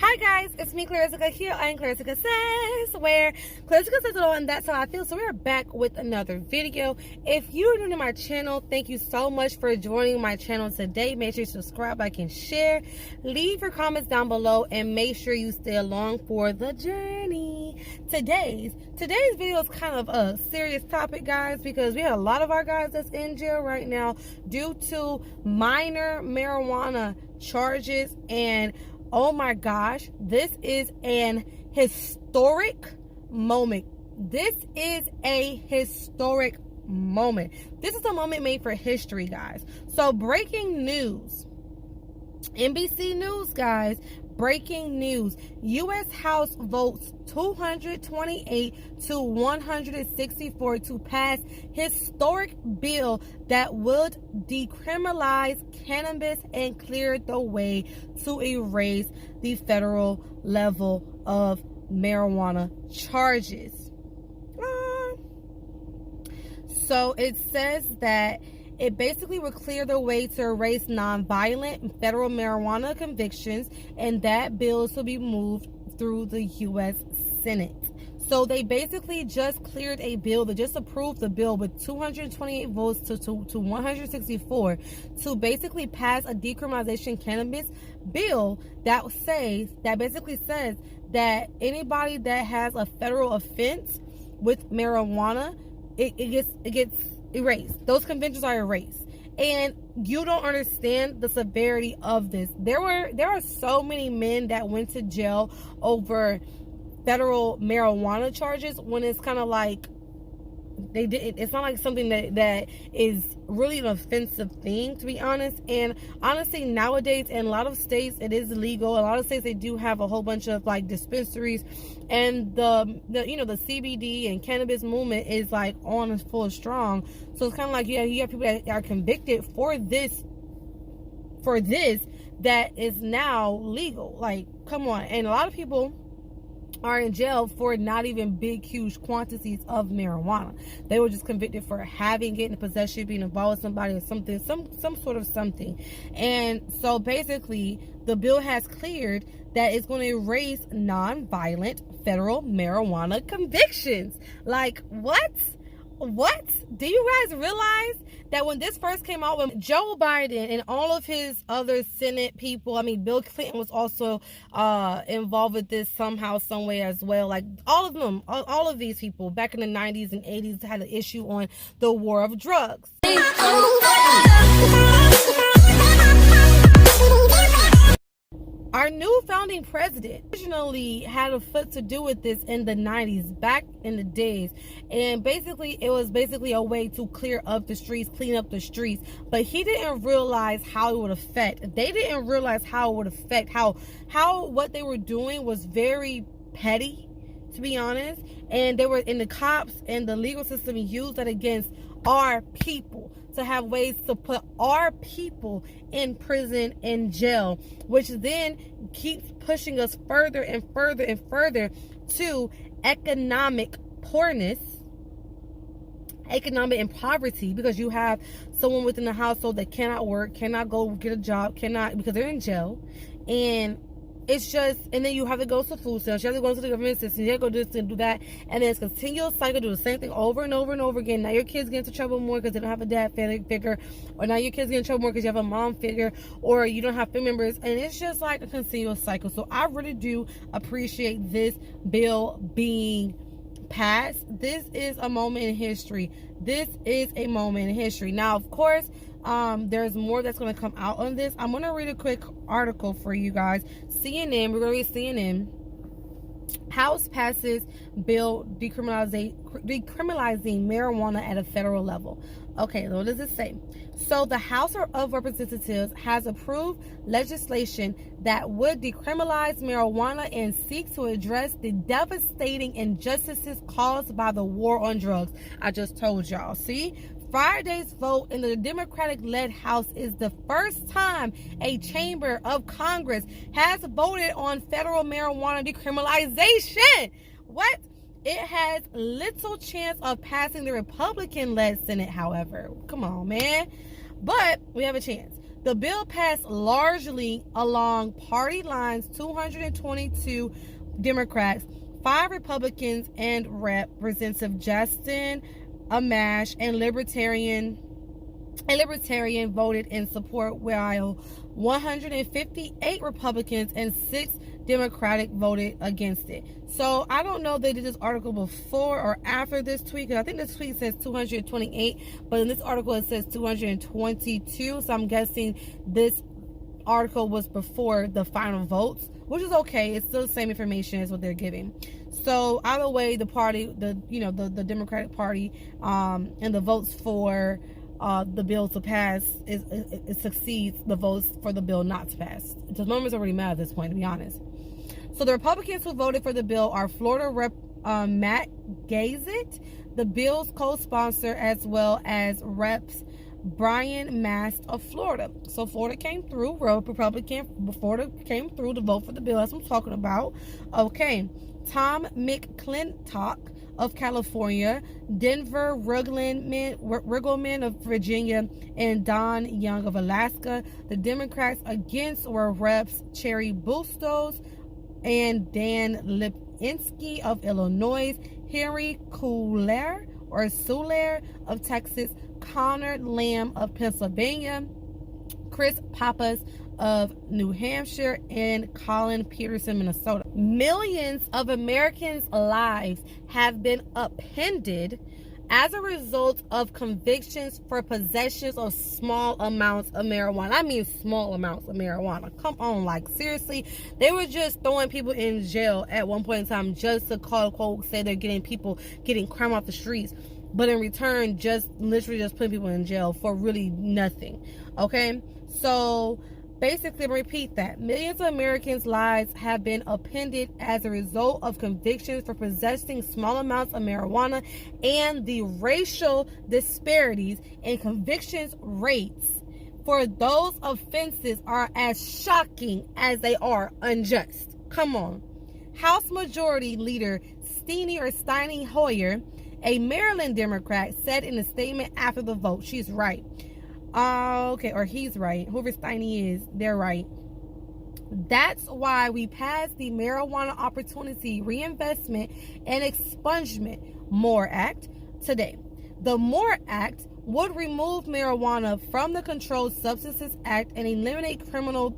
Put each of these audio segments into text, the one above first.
Hi guys, it's me, Clarissa here on Clarissa Says, where Clarissa says it all and that's how I feel. So we're back with another video. If you're new to my channel, thank you so much for joining my channel today. Make sure you subscribe, like, and share. Leave your comments down below and make sure you stay along for the journey. Today's video is kind of a serious topic, guys, because we have a lot of our guys that's in jail right now due to minor marijuana charges. And oh my gosh, this is an historic moment. This is a historic moment. This is a moment made for history, guys. So breaking news. NBC News, guys. Breaking news. U.S. House votes 228 to 164 to pass historic bill that would decriminalize cannabis and clear the way to erase the federal level of marijuana charges. So it says that it basically would clear the way to erase nonviolent federal marijuana convictions, and that bill will be moved through the U.S. Senate. So they basically just cleared a bill. They just approved the bill with 228 votes to 164 to basically pass a decriminalization cannabis bill that basically says that anybody that has a federal offense with marijuana, it gets erased. Those convictions are erased. And you don't understand the severity of this. There are so many men that went to jail over federal marijuana charges when it's kind of like it's not like something that is really an offensive thing, to be honest. And honestly, nowadays in a lot of states it is illegal. A lot of states, they do have a whole bunch of like dispensaries, and the CBD and cannabis movement is like on full strong. So it's kind of like, yeah, you have people that are convicted for this that is now legal. Like, come on. And a lot of people are in jail for not even big, huge quantities of marijuana. They were just convicted for having it in possession, being involved with somebody or something, some sort of something. And so basically, the bill has cleared that it's going to erase non-violent federal marijuana convictions. Like, what? Do you guys realize that when this first came out, when Joe Biden and all of his other Senate people, I mean, Bill Clinton was also involved with this somehow, some way as well. Like, all of them, all of these people back in the 90s and 80s had an issue on the war of drugs. Our new founding president originally had a foot to do with this in the 90s, back in the days. And basically, it was basically a way to clear up the streets, clean up the streets. But he didn't realize how it would affect. They didn't realize how it would affect, how what they were doing was very petty, to be honest. And they were in the cops and the legal system used that against our people, to have ways to put our people in prison and jail, which then keeps pushing us further and further and further to economic poorness, economic and poverty, because you have someone within the household that cannot work, cannot go get a job, because they're in jail. And it's just, and then you have to go to food stamps, you have to go to the government system, you have to go do this and do that, and then it's a continual cycle, do the same thing over and over and over again. Now your kids get into trouble more because they don't have a dad figure, or now your kids get in trouble more because you have a mom figure, or you don't have family members, and it's just like a continual cycle. So I really do appreciate this bill being passed. This is a moment in history. This is a moment in history. Now, of course, there's more that's going to come out on this. I'm going to read a quick article for you guys. CNN, we're going to read CNN. House passes bill decriminalizing marijuana at a federal level. Okay, what does it say? So the House of Representatives has approved legislation that would decriminalize marijuana and seek to address the devastating injustices caused by the war on drugs. I just told y'all. See? Friday's vote in the Democratic-led House is the first time a chamber of Congress has voted on federal marijuana decriminalization. What? It has little chance of passing the Republican-led Senate, however. Come on, man. But we have a chance. The bill passed largely along party lines: 222 Democrats, 5 Republicans, and Representative Justin Amash and Libertarian voted in support, while 158 Republicans and 6 Democratic voted against it. So I don't know if they did this article before or after this tweet, because I think this tweet says 228, but in this article it says 222. So I'm guessing this article was before the final votes, which is okay. It's still the same information as what they're giving. So either way, the party, the Democratic Party, and the votes for the bill to pass it succeeds the votes for the bill not to pass. The numbers already matter at this point, to be honest. So the Republicans who voted for the bill are Florida Rep. Matt Gazzett, the bill's co-sponsor, as well as Reps. Brian Mast of Florida. So Florida came through. Florida came through to vote for the bill. That's what I'm talking about. Okay. Tom McClintock of California, Denver Riggleman of Virginia, and Don Young of Alaska. The Democrats against were Reps Cherry Bustos and Dan Lipinski of Illinois, Henry Suler of Texas, Connor Lamb of Pennsylvania, Chris Pappas of New Hampshire, and Colin Peterson, Minnesota. Millions of Americans' lives have been upended as a result of convictions for possessions of small amounts of marijuana. I mean small amounts of marijuana. Come on, like seriously. They were just throwing people in jail at one point in time just to quote say they're getting crime off the streets. But in return, literally putting people in jail for really nothing. Okay? So basically, repeat that. Millions of Americans' lives have been upended as a result of convictions for possessing small amounts of marijuana, and the racial disparities in convictions rates for those offenses are as shocking as they are unjust. Come on. House Majority Leader Steny Hoyer, a Maryland Democrat, said in a statement after the vote, she's right. Okay, or he's right. Whoever Steny is, they're right. That's why we passed the Marijuana Opportunity Reinvestment and Expungement MORE Act today. The MORE Act would remove marijuana from the Controlled Substances Act and eliminate criminal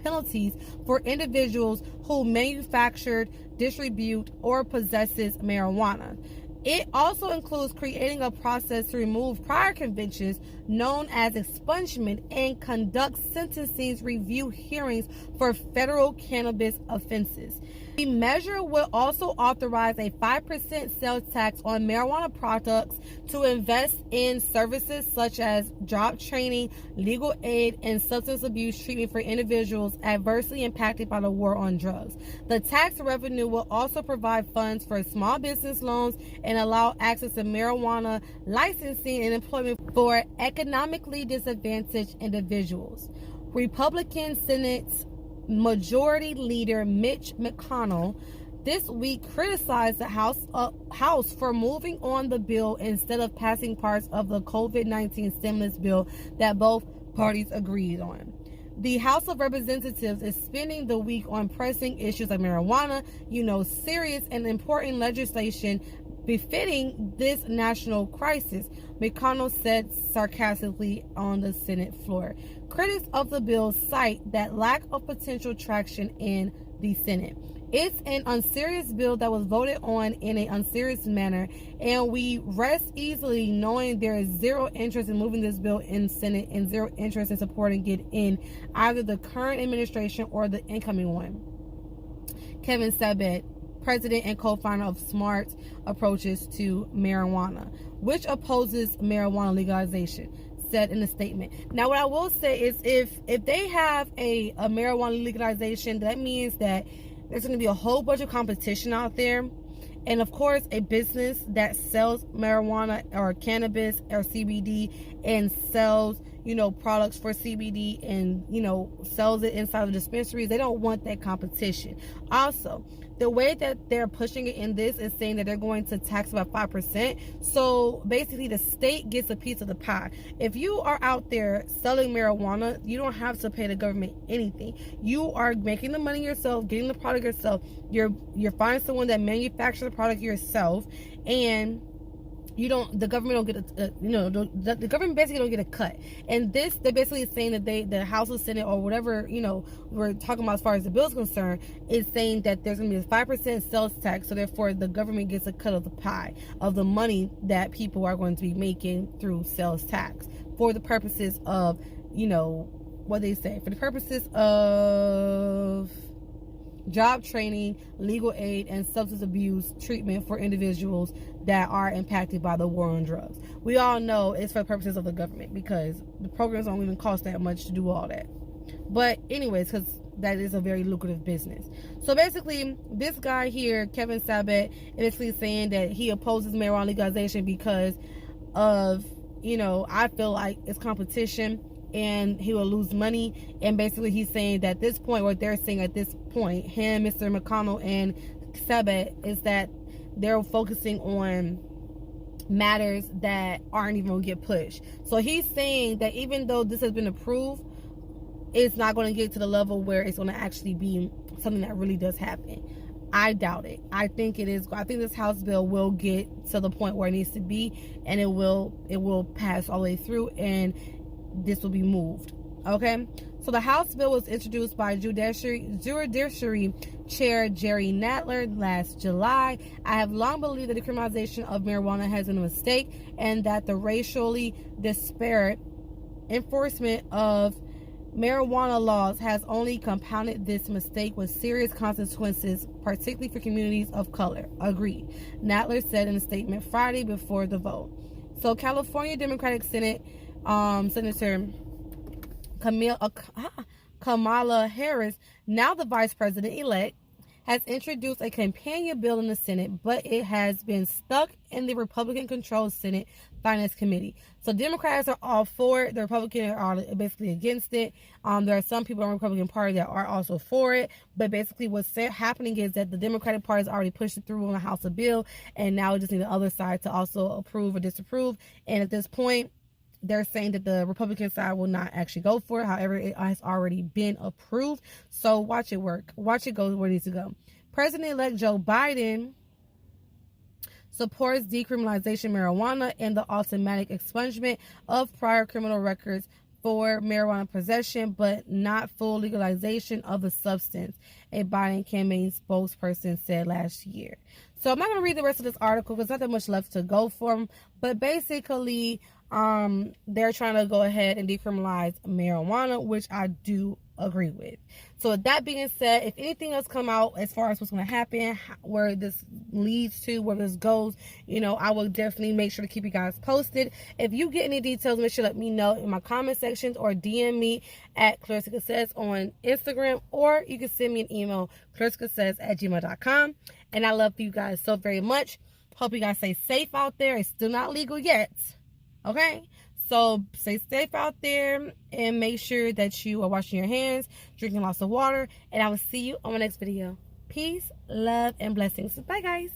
penalties for individuals who manufactured, distribute, or possesses marijuana. It also includes creating a process to remove prior convictions known as expungement and conduct sentencing review hearings for federal cannabis offenses. The measure will also authorize a 5% sales tax on marijuana products to invest in services such as job training, legal aid, and substance abuse treatment for individuals adversely impacted by the war on drugs. The tax revenue will also provide funds for small business loans and allow access to marijuana licensing and employment for economically disadvantaged individuals. Republican Senate Majority Leader Mitch McConnell this week criticized the House for moving on the bill instead of passing parts of the COVID-19 stimulus bill that both parties agreed on. The House of Representatives is spending the week on pressing issues like marijuana, serious and important legislation befitting this national crisis, McConnell said sarcastically on the Senate floor. Critics of the bill cite that lack of potential traction in the Senate. It's an unserious bill that was voted on in an unserious manner, and we rest easily knowing there is zero interest in moving this bill in Senate and zero interest in supporting it in either the current administration or the incoming one. Kevin Sabet, president and co-founder of Smart Approaches to Marijuana, which opposes marijuana legalization, said in a statement. Now, what I will say is if they have a marijuana legalization, that means that there's going to be a whole bunch of competition out there. And of course, a business that sells marijuana or cannabis or CBD and sells, products for CBD and, sells it inside of dispensaries. They don't want that competition. Also, the way that they're pushing it in this is saying that they're going to tax about 5%. So basically the state gets a piece of the pie. If you are out there selling marijuana, you don't have to pay the government anything. You are making the money yourself, getting the product yourself. You're finding someone that manufactures the product yourself, and the government don't get the government basically don't get a cut. And this, they're basically saying that the House or Senate or whatever, we're talking about as far as the bill is concerned, is saying that there's going to be a 5% sales tax. So therefore the government gets a cut of the pie of the money that people are going to be making through sales tax for the purposes of, what they say, for the purposes of job training, legal aid, and substance abuse treatment for individuals that are impacted by the war on drugs. We all know it's for the purposes of the government, because the programs don't even cost that much to do all that. But anyways, because that is a very lucrative business. So basically, this guy here, Kevin Sabet, is basically saying that he opposes marijuana legalization because of, I feel like it's competition and he will lose money. And basically he's saying that this point, what they're saying at this point, him, Mr. McConnell, and Sabet, is that they're focusing on matters that aren't even going to get pushed. So he's saying that even though this has been approved, it's not going to get to the level where it's going to actually be something that really does happen. I doubt it. I think it is. I think this House bill will get to the point where it needs to be, and it will pass all the way through, and this will be moved. Okay, so the House bill was introduced by Judiciary Chair Jerry Nadler last July. I have long believed that the decriminalization of marijuana has been a mistake, and that the racially disparate enforcement of marijuana laws has only compounded this mistake with serious consequences, particularly for communities of color. Agreed, Nadler said in a statement Friday before the vote. So California Democratic Senate Senator Kamala Harris, now the vice president-elect, has introduced a companion bill in the Senate, but it has been stuck in the Republican-controlled Senate Finance Committee. So Democrats are all for it. The Republicans are basically against it. There are some people in the Republican Party that are also for it. But basically what's happening is that the Democratic Party has already pushed it through on the House of bill, and now it just needs the other side to also approve or disapprove. And at this point, they're saying that the Republican side will not actually go for it. However, it has already been approved. So watch it work. Watch it go where it needs to go. President-elect Joe Biden supports decriminalization marijuana and the automatic expungement of prior criminal records for marijuana possession, but not full legalization of the substance, a Biden campaign spokesperson said last year. So I'm not going to read the rest of this article because there's not that much left to go for them. But basically, they're trying to go ahead and decriminalize marijuana, which I do agree with. So with that being said, if anything else come out as far as what's going to happen, where this leads to, where this goes, I will definitely make sure to keep you guys posted. If you get any details, make sure to let me know in my comment sections, or DM me at Clarissa Says on Instagram, or you can send me an email, ClarissaSays@gmail.com. And I love you guys so very much. Hope you guys stay safe out there. It's still not legal yet. Okay? So stay safe out there, and make sure that you are washing your hands, drinking lots of water, and I will see you on my next video. Peace, love, and blessings. Bye, guys.